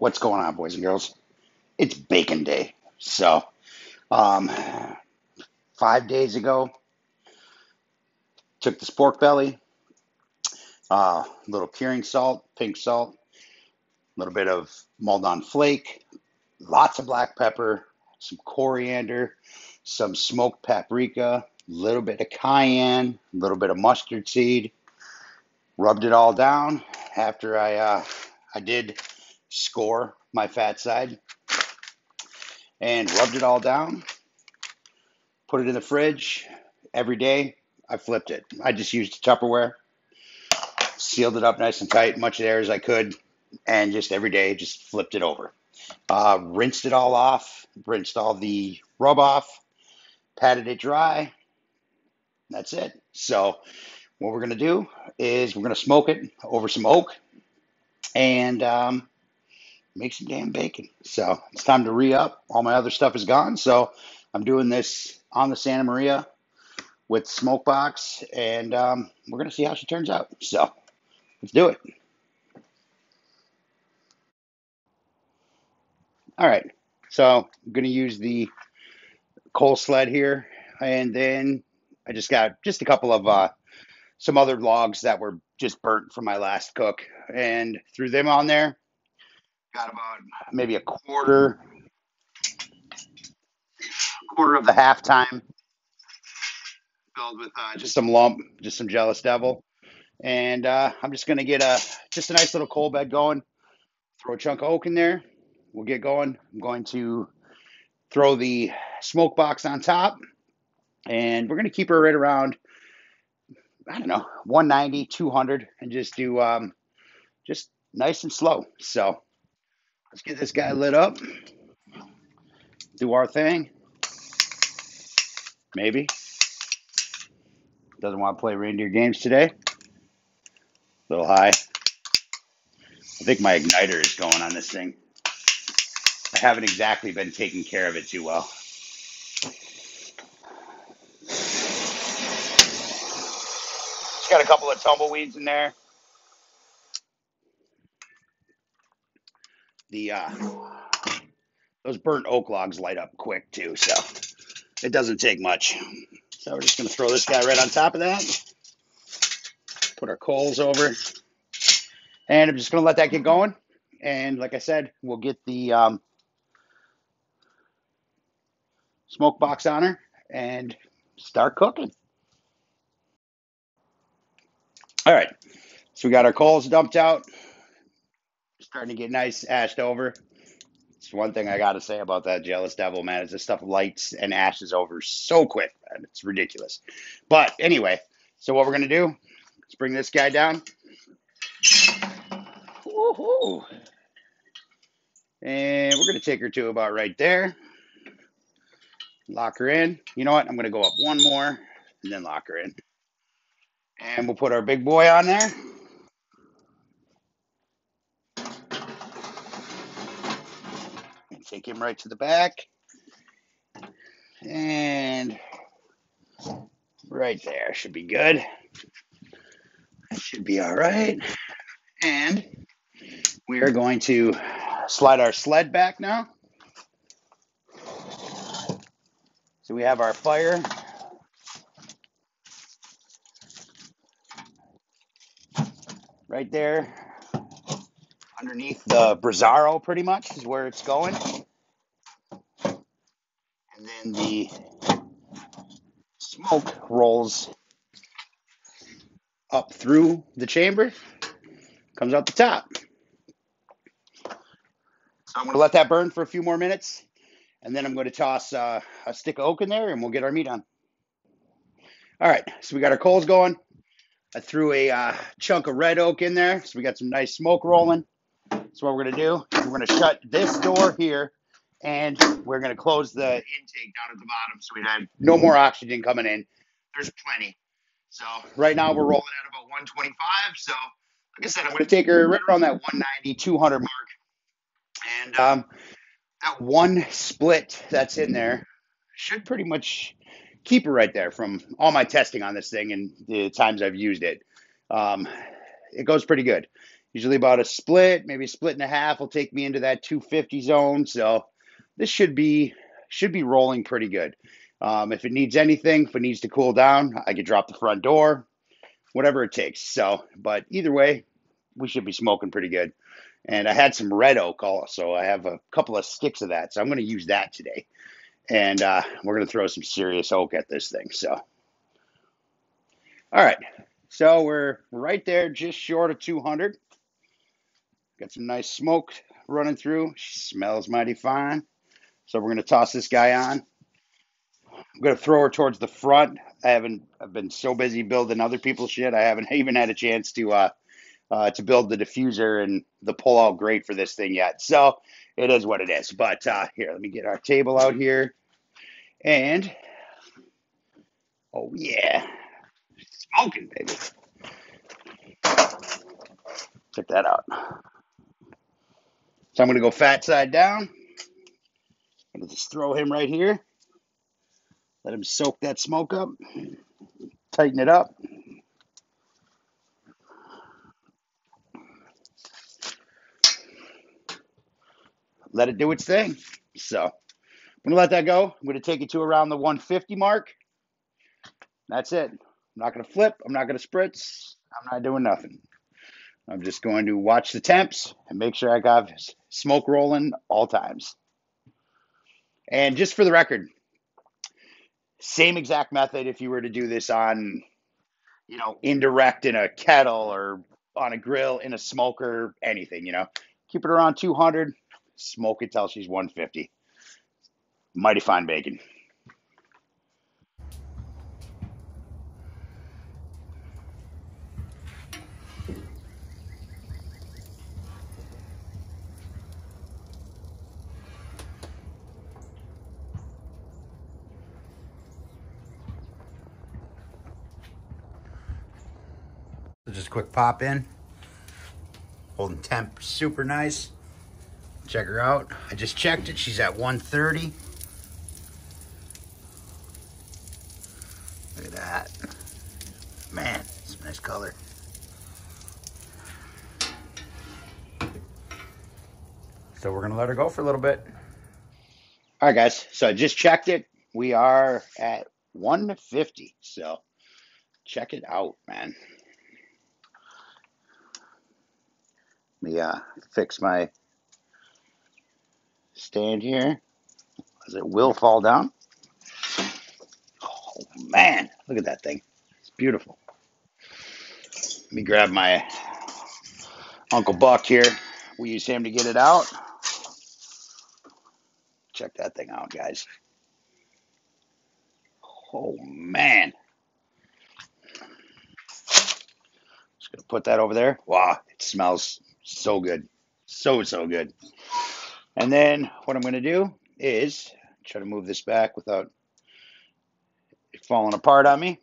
What's going on, boys and girls? It's bacon day. So, um, 5 days ago, took this pork belly, a little curing salt, pink salt, a little bit of Maldon flake, lots of black pepper, some coriander, some smoked paprika, a little bit of cayenne, a little bit of mustard seed. Rubbed it all down after I did score my fat side and rubbed it all down. Put it in the fridge every day. I flipped it. I just used Tupperware, sealed it up nice and tight, much air as I could, and just every day just flipped it over. Rinsed it all off, rinsed all the rub off, patted it dry. That's it. So what we're gonna do is we're gonna smoke it over some oak and make some damn bacon. So it's time to re-up. All my other stuff is gone, so I'm doing this on the Santa Maria with smoke box, and we're gonna see how she turns out. So let's do it. All right. So I'm gonna use the coal sled here, and then I just got just a couple of some other logs that were just burnt from my last cook, and threw them on there. Got about maybe a quarter of the halftime filled with just some lump, just some jealous devil, and I'm just gonna get just a nice little coal bed going. Throw a chunk of oak in there. We'll get going. I'm going to throw the smoke box on top, and we're going to keep her right around, I don't know, 190, 200, and just do just nice and slow. So let's get this guy lit up, do our thing. Maybe doesn't want to play reindeer games today. A little high. I think my igniter is going on this thing. I haven't exactly been taking care of it too well. It's got a couple of tumbleweeds in there. The those burnt oak logs light up quick too, so it doesn't take much. So we're just going to throw this guy right on top of that. Put our coals over, and I'm just going to let that get going. And like I said, we'll get the smoke box on her and start cooking. All right, so we got our coals dumped out, starting to get nice ashed over. It's one thing I got to say about that jealous devil, man, is this stuff lights and ashes over so quick, man. It's ridiculous. But anyway, so what we're going to do is bring this guy down. Woo-hoo. And we're going to take her to about right there. Lock her in. You know what? I'm going to go up one more and then lock her in. And we'll put our big boy on there. And take him right to the back. And right there should be good. That should be all right. And we are going to slide our sled back now. So we have our fire. Right there. Underneath the Brazzaro, pretty much, is where it's going. And then the smoke rolls up through the chamber, comes out the top. So I'm going to let that burn for a few more minutes, and then I'm going to toss a stick of oak in there, and we'll get our meat on. All right, so we got our coals going. I threw a chunk of red oak in there, so we got some nice smoke rolling. So what we're going to do is we're going to shut this door here, and we're going to close the intake down at the bottom so we have no more oxygen coming in. There's plenty. So right now we're rolling at about 125. So like I said, I'm going to take her right around that 190, 200 mark. And that one split that's in there should pretty much keep her right there from all my testing on this thing and the times I've used it. It goes pretty good. Usually about a split, maybe a split and a half will take me into that 250 zone. So this should be rolling pretty good. If it needs anything, if it needs to cool down, I could drop the front door, whatever it takes. So, but either way, we should be smoking pretty good. And I had some red oak also. I have a couple of sticks of that, so I'm going to use that today. And we're going to throw some serious oak at this thing. So, all right. So we're right there, just short of 200. Got some nice smoke running through. She smells mighty fine. So we're going to toss this guy on. I'm going to throw her towards the front. I've been so busy building other people's shit. I haven't even had a chance to build the diffuser and the pull-out grate for this thing yet. So it is what it is. But here, let me get our table out here. And, oh yeah, smoking, baby. Check that out. So I'm going to go fat side down. I'm going to just throw him right here. Let him soak that smoke up. Tighten it up. Let it do its thing. So I'm going to let that go. I'm going to take it to around the 150 mark. That's it. I'm not going to flip. I'm not going to spritz. I'm not doing nothing. I'm just going to watch the temps and make sure I got smoke rolling all times. And just for the record, same exact method if you were to do this on, indirect in a kettle or on a grill, in a smoker, anything. Keep it around 200, smoke it till she's 150. Mighty fine bacon. So just a quick pop in. Holding temp super nice. Check her out. I just checked it. She's at 130. Look at that. Man, it's a nice color. So we're going to let her go for a little bit. All right, guys. So I just checked it. We are at 150. So check it out, man. Let me fix my stand here, as it will fall down. Oh, man. Look at that thing. It's beautiful. Let me grab my Uncle Buck here. We use him to get it out. Check that thing out, guys. Oh, man. Just going to put that over there. Wow, it smells so good. So good. And then what I'm going to do is try to move this back without it falling apart on me.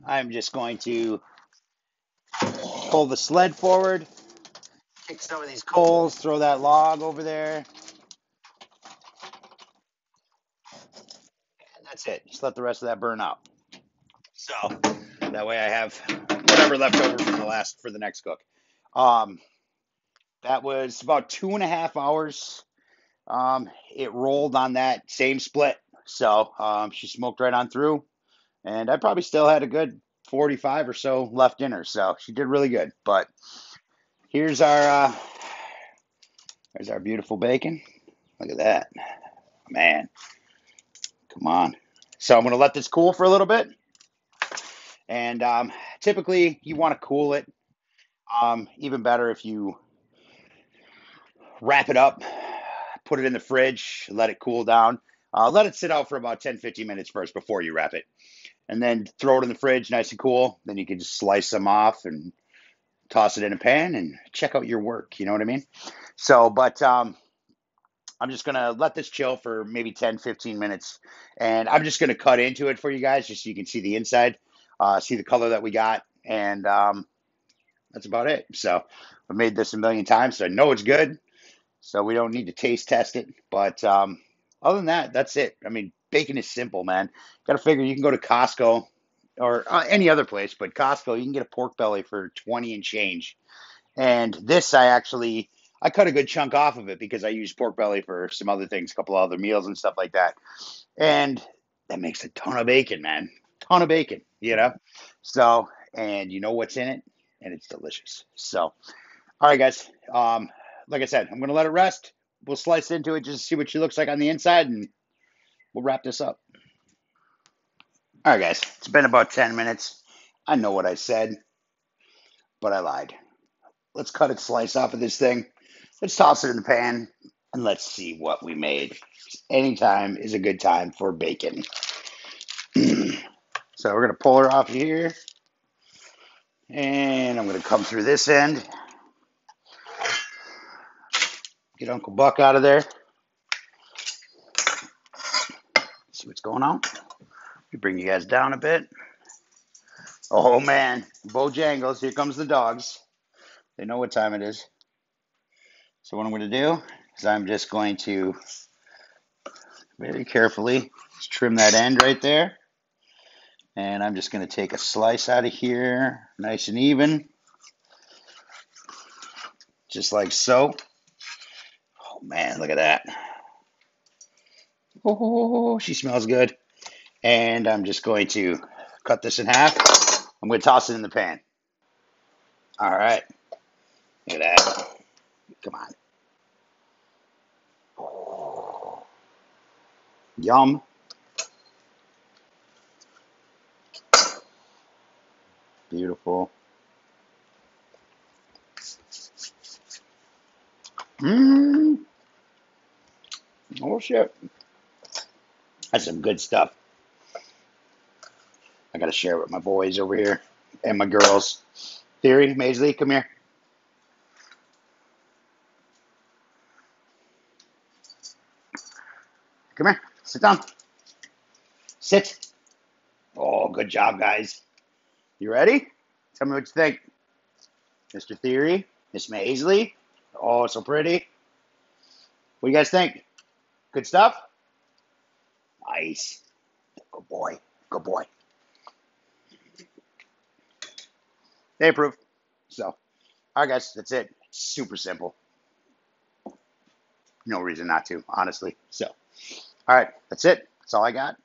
I'm just going to pull the sled forward, kick some of these coals, throw that log over there. And that's it. Just let the rest of that burn out. So that way I have whatever left over for the next cook. That was about 2.5 hours. It rolled on that same split. So she smoked right on through. And I probably still had a good 45 or so left in her. So she did really good. But here's our beautiful bacon. Look at that. Man, come on. So I'm going to let this cool for a little bit. And typically you want to cool it. Even better if you wrap it up, put it in the fridge, let it cool down. Let it sit out for about 10-15 minutes first before you wrap it. And then throw it in the fridge nice and cool. Then you can just slice them off and toss it in a pan and check out your work. You know what I mean? So, but I'm just going to let this chill for maybe 10-15 minutes. And I'm just going to cut into it for you guys just so you can see the inside, see the color that we got. And that's about it. So I've made this a million times, so I know it's good. So we don't need to taste test it. But other than that, that's it. I mean, bacon is simple, man. Got to figure you can go to Costco, or any other place, but Costco, you can get a pork belly for 20 and change. And this, I cut a good chunk off of it because I use pork belly for some other things, a couple other meals and stuff like that. And that makes a ton of bacon, man. Ton of bacon, you know? So, and you know what's in it, and it's delicious. So, all right, guys. Like I said, I'm going to let it rest. We'll slice into it just to see what she looks like on the inside, and we'll wrap this up. All right, guys. It's been about 10 minutes. I know what I said, but I lied. Let's cut a slice off of this thing. Let's toss it in the pan, and let's see what we made. Anytime is a good time for bacon. So we're going to pull her off here, and I'm going to come through this end. Get Uncle Buck out of there. See what's going on. We bring you guys down a bit. Oh man, Bojangles, here comes the dogs. They know what time it is. So what I'm going to do is I'm just going to very carefully just trim that end right there. And I'm just going to take a slice out of here, nice and even. Just like so. Oh man, look at that. Oh, she smells good. And I'm just going to cut this in half. I'm going to toss it in the pan. All right. Look at that. Come on. Oh, yum. Beautiful. Mmm. Oh, shit. That's some good stuff. I got to share it with my boys over here and my girls. Theory, Maisley, come here. Come here. Sit down. Sit. Oh, good job, guys. You ready? Tell me what you think. Mr. Theory, Miss Maisley. Oh, so pretty. What do you guys think? Good stuff? Nice. Good boy. Good boy. They approve. So, all right, guys, that's it. Super simple. No reason not to, honestly. So, all right, that's it. That's all I got.